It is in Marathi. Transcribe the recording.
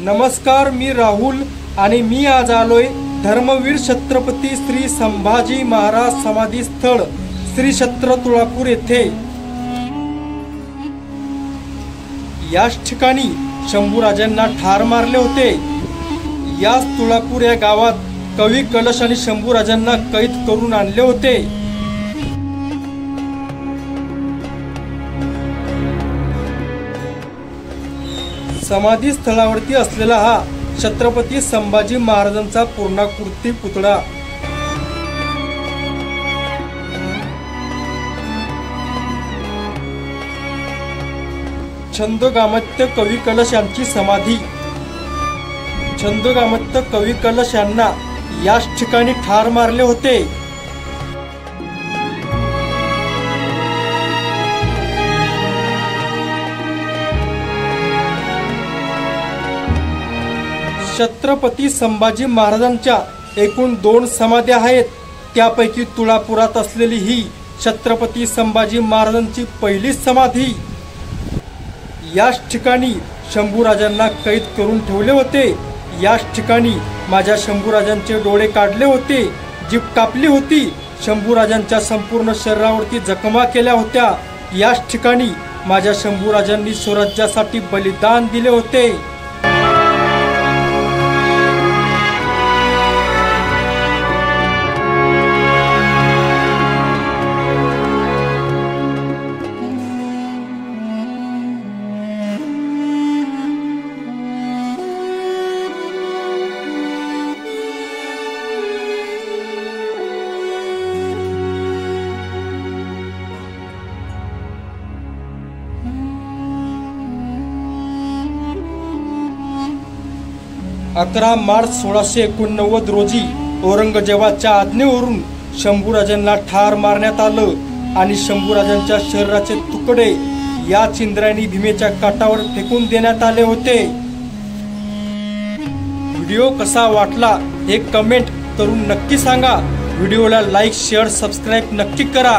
नमस्कार, मी राहुल आणि मी आज आलोय धर्मवीर छत्रपती श्री संभाजी महाराज समाधी स्थळ श्री क्षेत्र तुळापूर येथे। याच ठिकाणी शंभूराजांना ठार मारले होते। याच तुळापूर या गावात कवी कलश आणि शंभूराजांना कैद करून आणले होते। समाधी स्थळावरती असलेला हा छत्रपती संभाजी महाराजांचा पूर्णाकृती पुतळा छंदोगामित्य कवी कलश यांची समाधी। छंदोगामित्य कवी कलश यांना याच ठिकाणी ठार मारले होते। छत्रपती संभाजी महाराजांच्या एकूण 2 समाध्या आहेत। त्यापैकी तुळापुरात असलेली ही छत्रपती संभाजी महाराजांची पहिली समाधी। याच ठिकाणी शंभूराजांना कैद करून ठेवले होते। याच ठिकाणी माझ्या शंभूराजांचे डोळे काढले होते, जीभ कापली होती, शंभूराजांच्या संपूर्ण शरीरावरती जखमा केल्या होत्या। याच ठिकाणी माझ्या शंभूराजांनी स्वराज्यासाठी बलिदान दिले होते। मार्च 1689 रोजी औरंगजेबाच्या आज्ञेवरून शंभूराजांना ठार मारण्यात आलं आणि शंभूराजांच्या शरीराचे तुकडे याच इंद्रायणी भीमेच्या काठावर फेकून देण्यात आले होते। व्हिडिओ कसा वाटला हे कमेंट करून नक्की सांगा। व्हिडिओला लाईक, शेअर, सबस्क्राईब नक्की करा।